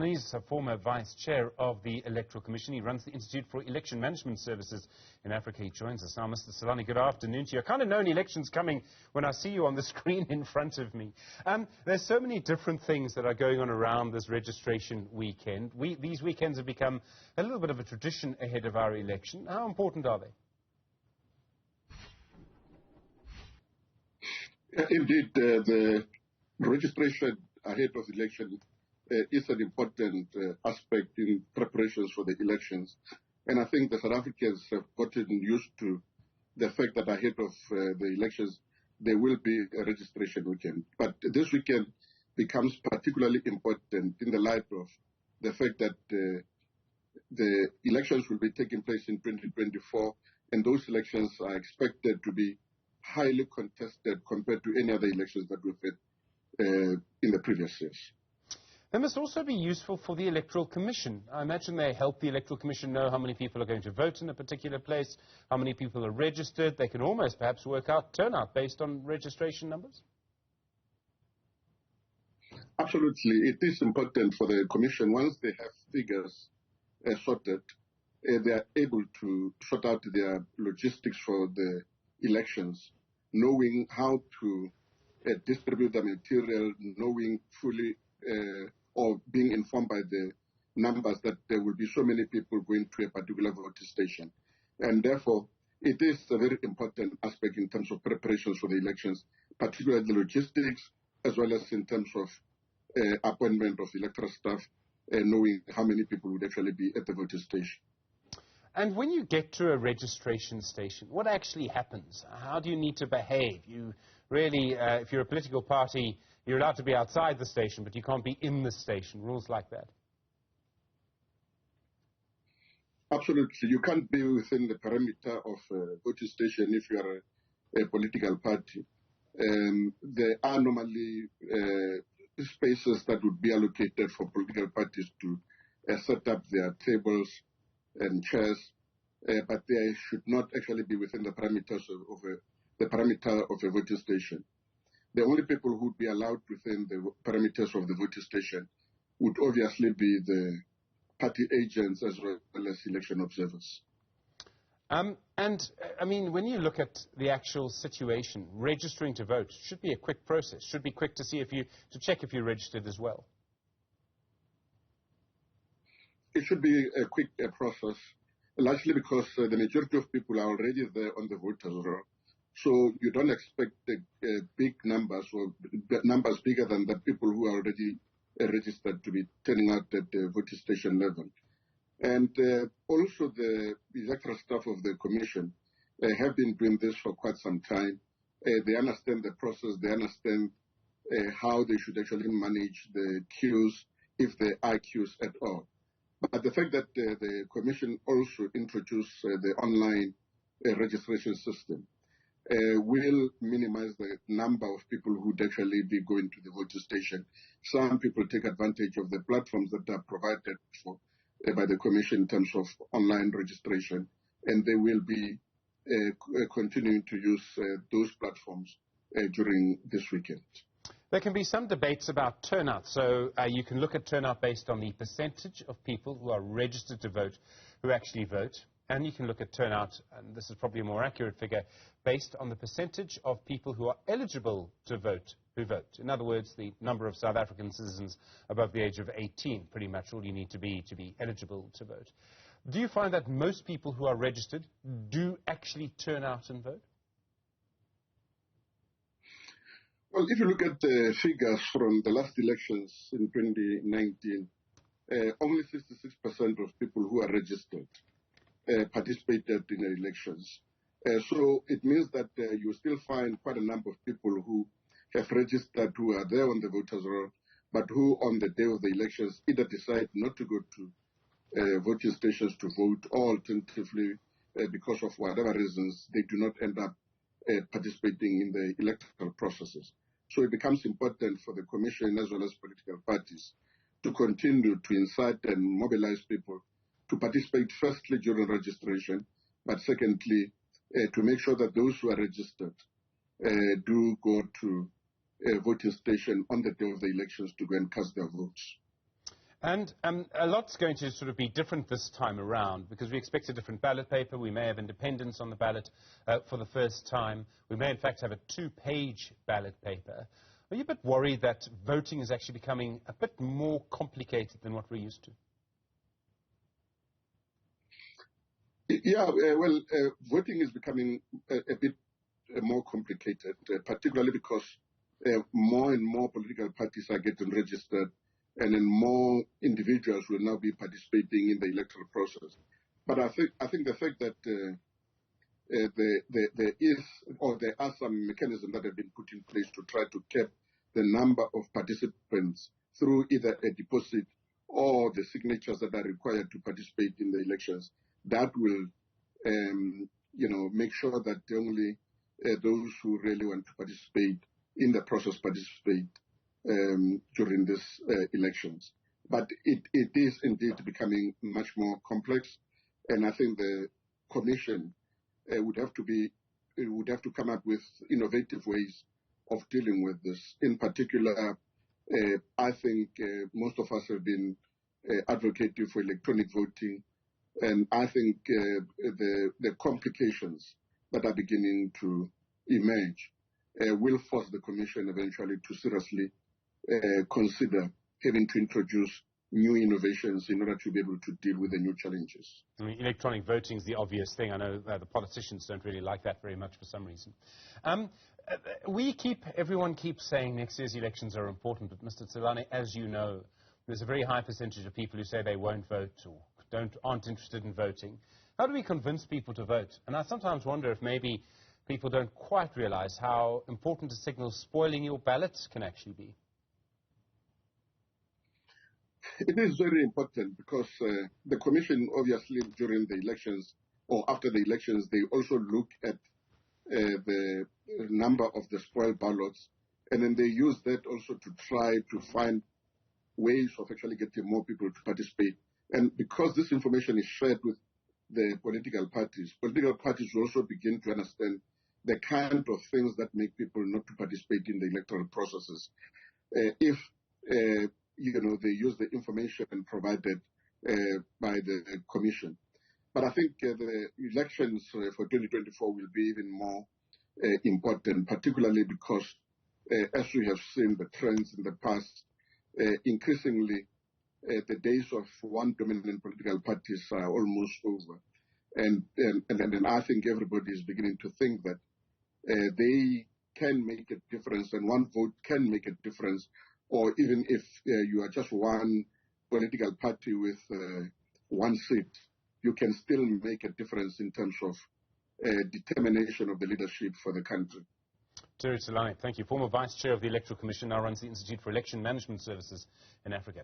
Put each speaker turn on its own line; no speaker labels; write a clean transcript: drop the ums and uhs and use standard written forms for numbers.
He's a former vice chair of the Electoral Commission. He runs the Institute for Election Management Services in Africa. He joins us now. Mr. Tselane, good afternoon to you. I kind of know an election's coming when I see you on the screen in front of me. There's so many different things that are going on around this registration weekend. These weekends have become a little bit of a tradition ahead of our election. How important are they?
Indeed, the registration ahead of the election is an important aspect in preparations for the elections. And I think the South Africans have gotten used to the fact that ahead of the elections, there will be a registration weekend. But this weekend becomes particularly important in the light of the fact that the elections will be taking place in 2024, and those elections are expected to be highly contested compared to any other elections that we've had in the previous years.
They must also be useful for the Electoral Commission. I imagine they help the Electoral Commission know how many people are going to vote in a particular place, how many people are registered. They can almost perhaps work out turnout based on registration numbers.
Absolutely. It is important for the Commission. Once they have figures sorted, they are able to sort out their logistics for the elections, knowing how to distribute the material, knowing fully or being informed by the numbers that there will be so many people going to a particular voting station. And therefore, it is a very important aspect in terms of preparations for the elections, particularly the logistics, as well as in terms of appointment of electoral staff, knowing how many people would actually be at the voting station.
And when you get to a registration station, what actually happens? How do you need to behave? You really, if you're a political party, you're allowed to be outside the station, but you can't be in the station. Rules like that.
Absolutely. You can't be within the perimeter of a voting station if you are a political party. There are normally spaces that would be allocated for political parties to set up their tables and chairs, but they should not actually be within the parameters of the parameter of a voting station. The only people who would be allowed within the parameters of the voting station would obviously be the party agents as well as election observers.
And, I mean, when you look at the actual situation, registering to vote should be a quick process, should be quick to see if to check if you're registered as well.
It should be a quick process, largely because the majority of people are already there on the voters roll. So you don't expect big numbers or numbers bigger than the people who are already registered to be turning out at the voting station level. And also the electoral staff of the Commission have been doing this for quite some time. They understand the process. They understand how they should actually manage the queues, if there are queues at all. But the fact that the Commission also introduced the online registration system will minimize the number of people who would actually be going to the voting station. Some people take advantage of the platforms that are provided for by the Commission in terms of online registration, and they will be continuing to use those platforms during this weekend.
There can be some debates about turnout. So you can look at turnout based on the percentage of people who are registered to vote who actually vote. And you can look at turnout, and this is probably a more accurate figure, based on the percentage of people who are eligible to vote who vote. In other words, the number of South African citizens above the age of 18, pretty much all you need to be eligible to vote. Do you find that most people who are registered do actually turn out and vote?
Well, if you look at the figures from the last elections in 2019, only 66% of people who are registered participated in the elections. So it means that you still find quite a number of people who have registered, who are there on the voters roll, but who on the day of the elections either decide not to go to voting stations to vote, or alternatively, because of whatever reasons, they do not end up participating in the electoral processes. So it becomes important for the Commission as well as political parties to continue to incite and mobilize people to participate firstly during registration, but secondly, to make sure that those who are registered do go to a voting station on the day of the elections to go and cast their votes.
And a lot's going to sort of be different this time around because we expect a different ballot paper. We may have independents on the ballot for the first time. We may, in fact, have a 2-page ballot paper. Are you a bit worried that voting is actually becoming a bit more complicated than what we're used to?
Yeah, voting is becoming a bit more complicated, particularly because more and more political parties are getting registered, and then more individuals will now be participating in the electoral process. But I think the fact that there are some mechanisms that have been put in place to try to cap the number of participants through either a deposit or the signatures that are required to participate in the elections, that will, make sure that only those who really want to participate in the process participate during these elections. But it is indeed becoming much more complex, and I think the Commission would have to come up with innovative ways of dealing with this. In particular, I think most of us have been advocating for electronic voting, and I think the complications that are beginning to emerge will force the Commission eventually to seriously consider having to introduce new innovations in order to be able to deal with the new challenges.
I mean, electronic voting is the obvious thing. I know the politicians don't really like that very much for some reason. Everyone keeps saying next year's elections are important, but Mr. Tselane, as you know, there's a very high percentage of people who say they won't vote or aren't interested in voting. How do we convince people to vote? And I sometimes wonder if maybe people don't quite realize how important a signal spoiling your ballots can actually be.
It is very important because the Commission, obviously, during the elections or after the elections, they also look at the number of the spoiled ballots, and then they use that also to try to find ways of actually getting more people to participate. And because this information is shared with the political parties will also begin to understand the kind of things that make people not to participate in the electoral processes. If they use the information provided by the Commission. But I think the elections for 2024 will be even more important, particularly because, as we have seen the trends in the past, increasingly the days of one dominant political parties are almost over. And I think everybody is beginning to think that they can make a difference and one vote can make a difference, or even if you are just one political party with one seat, you can still make a difference in terms of determination of the leadership for the country.
Tselane, thank you. Former Vice Chair of the Electoral Commission, now runs the Institute for Election Management Services in Africa.